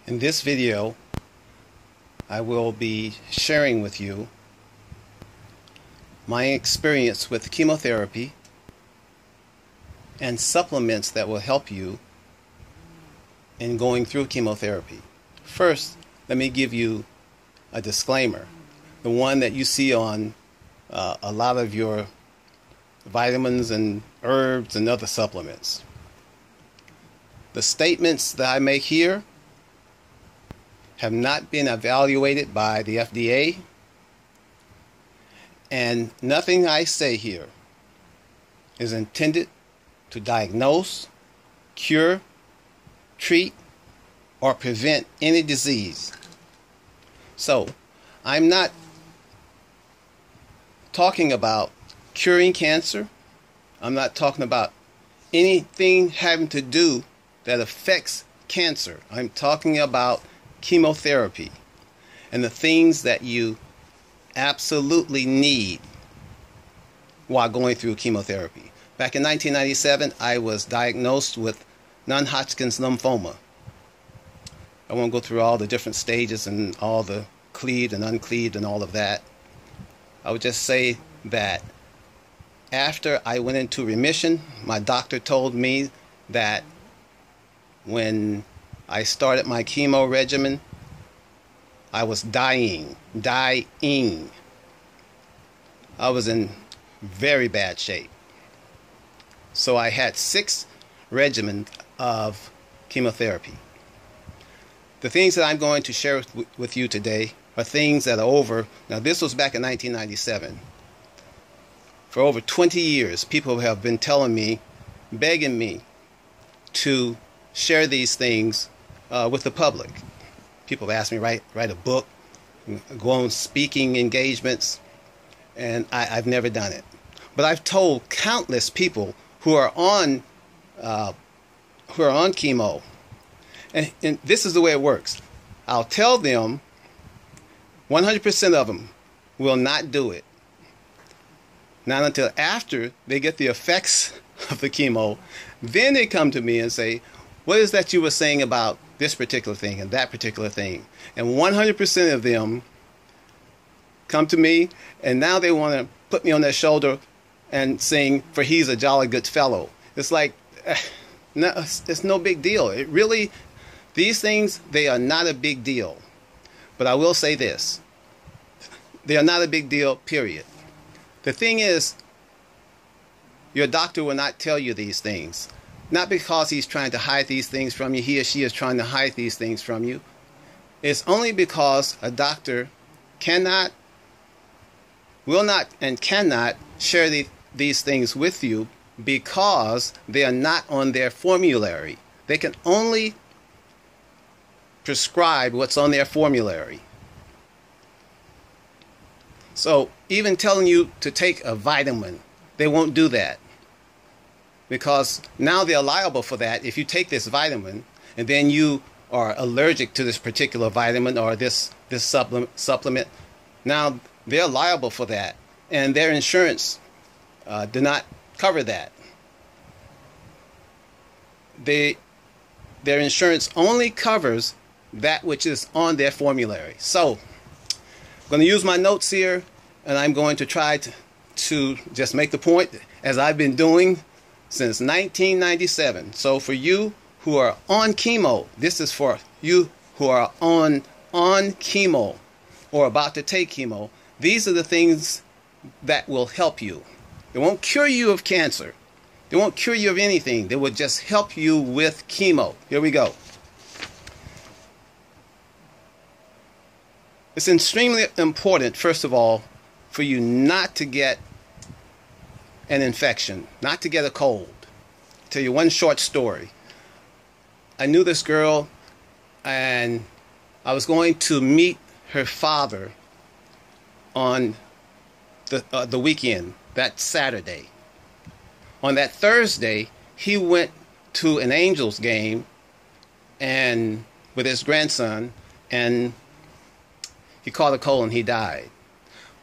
In this video, I will be sharing with you my experience with chemotherapy and supplements that will help you in going through chemotherapy. First, let me give you a disclaimer. The one that you see on a lot of your vitamins and herbs and other supplements. The statements that I make here have not been evaluated by the FDA, and nothing I say here is intended to diagnose, cure, treat, or prevent any disease. So, I'm not talking about curing cancer. I'm not talking about anything having to do that affects cancer. I'm talking about chemotherapy and the things that you absolutely need while going through chemotherapy. Back in 1997, I was diagnosed with non-Hodgkin's lymphoma. I won't go through all the different stages and all the cleaved and uncleaved and all of that. I would just say that after I went into remission, my doctor told me that when I started my chemo regimen, I was dying. I was in very bad shape. So I had 6 regimens of chemotherapy. The things that I'm going to share with you today are things that are over. Now, this was back in 1997. For over 20 years, people have been telling me, begging me to share these things with the public. People have asked me to write a book, go on speaking engagements, and I've never done it. But I've told countless people who are on chemo, and this is the way it works. I'll tell them 100% of them will not do it. Not until after they get the effects of the chemo, then they come to me and say, what is that you were saying about this particular thing and that particular thing? And 100% of them come to me, and now they want to put me on their shoulder and sing, for he's a jolly good fellow. It's like, no, it's no big deal. It really, these things, they are not a big deal. But I will say this, they are not a big deal, period. The thing is, your doctor will not tell you these things. Not because he's trying to hide these things from you. He or she is trying to hide these things from you. It's only because a doctor will not and cannot share these things with you because they are not on their formulary. They can only prescribe what's on their formulary. So even telling you to take a vitamin, they won't do that. Because now they're liable for that. If you take this vitamin and then you are allergic to this particular vitamin or this supplement, now they're liable for that. And their insurance do not cover that. Their insurance only covers that which is on their formulary. So I'm going to use my notes here, and I'm going to try to just make the point, as I've been doing since 1997. So for you who are on chemo, this is for you who are on chemo or about to take chemo. These are the things that will help you. They won't cure you of cancer. They won't cure you of anything. They will just help you with chemo. Here we go. It's extremely important, first of all, for you not to get an infection, not to get a cold. I'll tell you one short story. I knew this girl, and I was going to meet her father on the weekend, that Saturday. On that Thursday, he went to an Angels game and with his grandson, and he caught a cold and he died.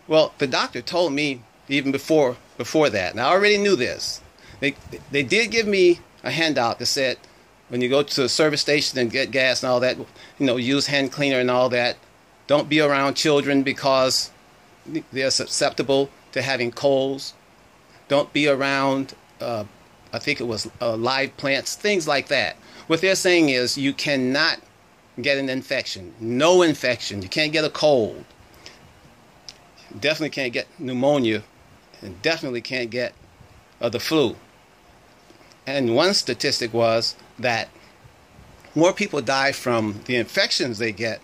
Well, the doctor told me even before that, and I already knew this. They did give me a handout that said, when you go to the service station and get gas and all that, use hand cleaner and all that. Don't be around children because they're susceptible to having colds. Don't be around, I think it was live plants, things like that. What they're saying is you cannot get an infection. No infection. You can't get a cold. Definitely can't get pneumonia. And definitely can't get the flu. And one statistic was that more people die from the infections they get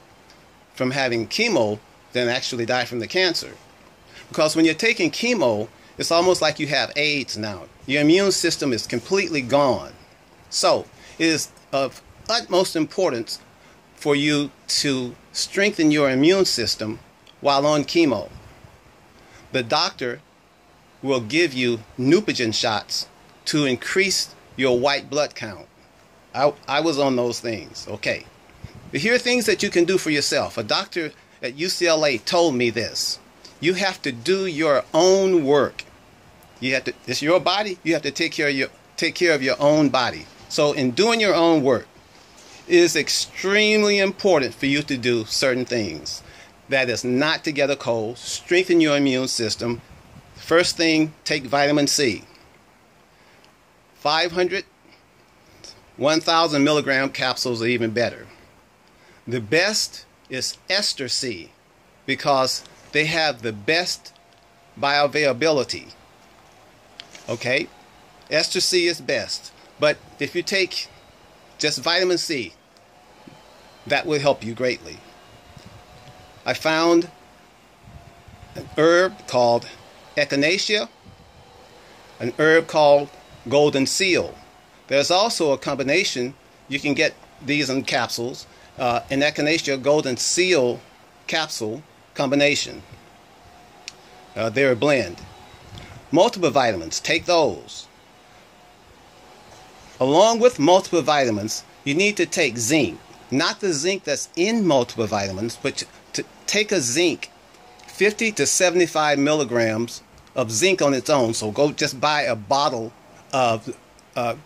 from having chemo than actually die from the cancer. Because when you're taking chemo, it's almost like you have AIDS now. Your immune system is completely gone. So it is of utmost importance for you to strengthen your immune system while on chemo. The doctor will give you Neupogen shots to increase your white blood count. I was on those things. Okay. But here are things that you can do for yourself. A doctor at UCLA told me this. You have to do your own work. It's your body. You have to take care of your own body. So in doing your own work, it is extremely important for you to do certain things. That is not to get a cold, strengthen your immune system. First thing, take vitamin C. 500, 1,000 milligram capsules are even better. The best is ester C because they have the best bioavailability. Okay? Ester C is best. But if you take just vitamin C, that will help you greatly. I found an herb called echinacea, an herb called golden seal. There's also a combination. You can get these in capsules, an echinacea golden seal capsule combination. They're a blend. Multiple vitamins, take those. Along with multiple vitamins, you need to take zinc. Not the zinc that's in multiple vitamins, but to take a zinc, 50 to 75 milligrams of zinc on its own. So go just buy a bottle of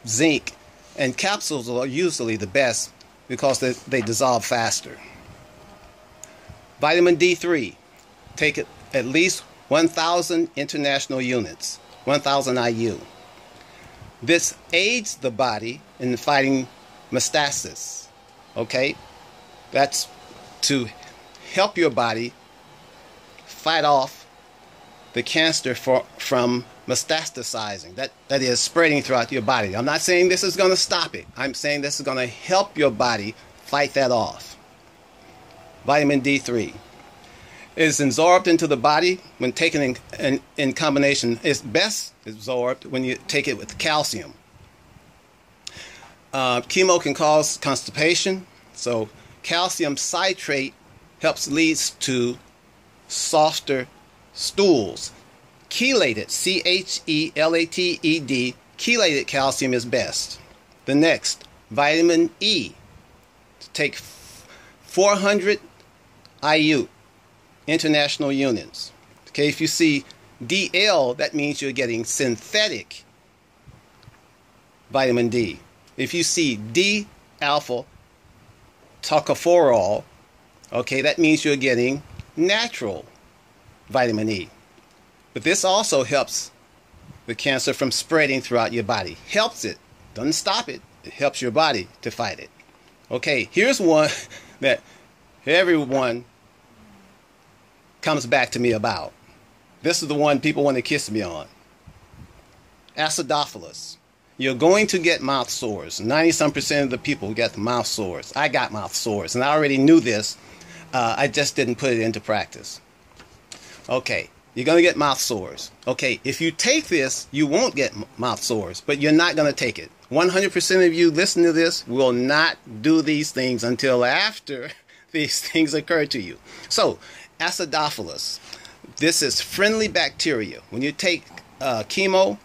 zinc, and capsules are usually the best because they dissolve faster. Vitamin D3, take it at least 1,000 international units, 1,000 IU. This aids the body in fighting metastasis. Okay, that's to help your body fight off the cancer from metastasizing. That is spreading throughout your body. I'm not saying this is going to stop it. I'm saying this is going to help your body fight that off. Vitamin D3 is absorbed into the body when taken in combination. It's best absorbed when you take it with calcium. Chemo can cause constipation, so calcium citrate leads to softer stools. Chelated, C-H-E-L-A-T-E-D, chelated calcium is best. The next, vitamin E. Take 400 IU, international units. Okay, if you see DL, that means you're getting synthetic vitamin D. If you see D-alpha tocopherol, okay, that means you're getting natural vitamin E. But this also helps the cancer from spreading throughout your body. Helps it. Doesn't stop it. It helps your body to fight it. Okay, here's one that everyone comes back to me about. This is the one people want to kiss me on. Acidophilus. You're going to get mouth sores. 90-some% of the people get mouth sores. I got mouth sores, and I already knew this. I just didn't put it into practice. Okay, you're going to get mouth sores. Okay, if you take this, you won't get mouth sores, but you're not going to take it. 100% of you listening to this will not do these things until after these things occur to you. So, acidophilus. This is friendly bacteria. When you take chemo,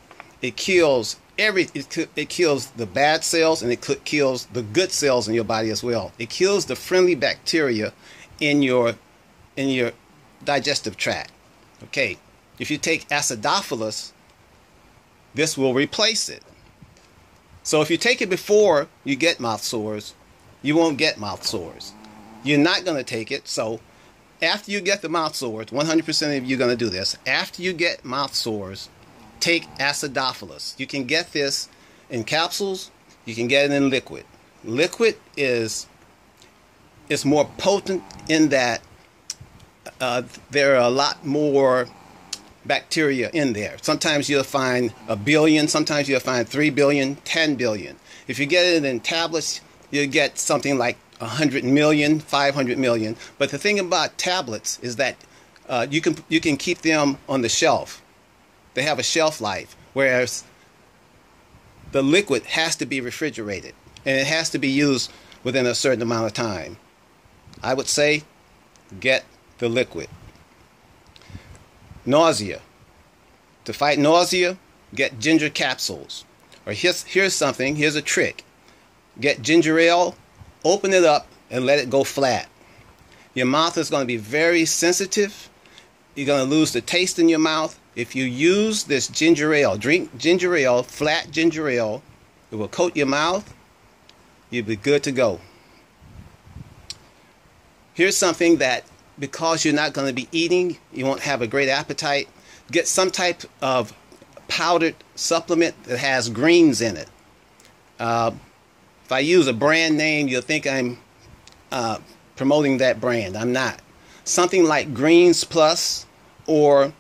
it kills it kills the bad cells, and it kills the good cells in your body as well. It kills the friendly bacteria in your digestive tract. Okay, if you take acidophilus, this will replace it. So if you take it before you get mouth sores, you won't get mouth sores. You're not going to take it. So after you get the mouth sores, 100% of you are going to do this. After you get mouth sores, take acidophilus. You can get this in capsules. You can get it in liquid. Liquid is more potent in that there are a lot more bacteria in there. Sometimes you'll find 1 billion, sometimes you'll find 3 billion, 10 billion. If you get it in tablets, you'll get something like 100 million, 500 million. But the thing about tablets is that you can keep them on the shelf. They have a shelf life, whereas the liquid has to be refrigerated and it has to be used within a certain amount of time. I would say get the liquid. Nausea. To fight nausea, get ginger capsules. Or here's something, here's a trick. Get ginger ale, open it up, and let it go flat. Your mouth is going to be very sensitive. You're going to lose the taste in your mouth. If you use this ginger ale, drink ginger ale, flat ginger ale, it will coat your mouth. You'll be good to go. Here's something that, because you're not going to be eating, you won't have a great appetite, get some type of powdered supplement that has greens in it. If I use a brand name, you'll think I'm promoting that brand. I'm not. Something like Greens Plus or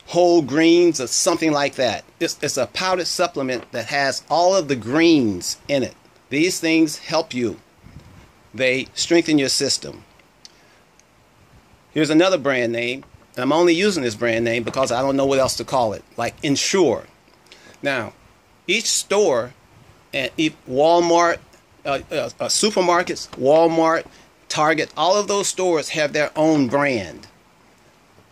Whole Greens or something like that. It's a powdered supplement that has all of the greens in it. These things help you. They strengthen your system. Here's another brand name. I'm only using this brand name because I don't know what else to call it, like Ensure. Now, each store at Walmart, supermarkets, Walmart, Target, all of those stores have their own brand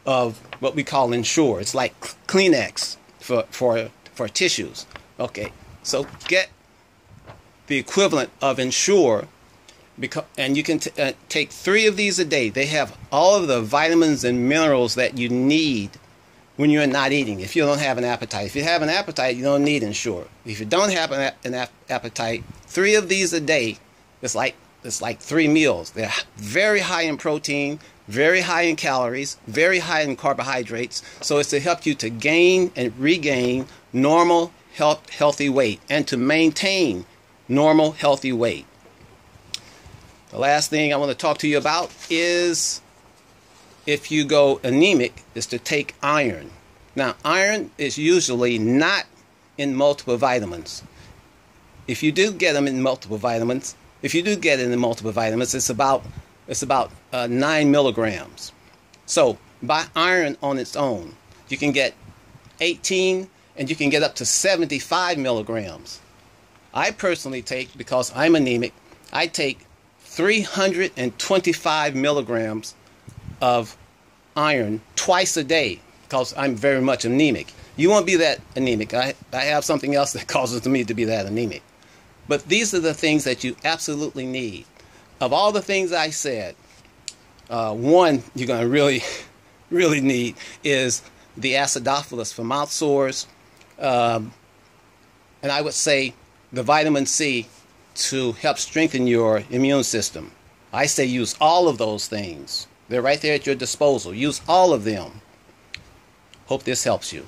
of what we call Ensure. It's like Kleenex for tissues. Okay, so get the equivalent of Ensure. And you can take 3 of these a day. They have all of the vitamins and minerals that you need when you're not eating. If you don't have an appetite. If you have an appetite, you don't need Ensure. If you don't have an appetite, 3 of these a day, it's like 3 meals. They're very high in protein, very high in calories, very high in carbohydrates. So it's to help you to gain and regain normal, healthy weight and to maintain normal, healthy weight. The last thing I want to talk to you about is, if you go anemic, is to take iron. Now, iron is usually not in multiple vitamins. If you do get them in multiple vitamins, it's about 9 milligrams. So, by iron on its own, you can get 18 and you can get up to 75 milligrams. I personally take, because I'm anemic, I take 325 milligrams of iron twice a day because I'm very much anemic. You won't be that anemic. I have something else that causes me to be that anemic. But these are the things that you absolutely need. Of all the things I said, one you're going to really need is the acidophilus for mouth sores. And I would say the vitamin C to help strengthen your immune system. I say use all of those things. They're right there at your disposal. Use all of them. Hope this helps you.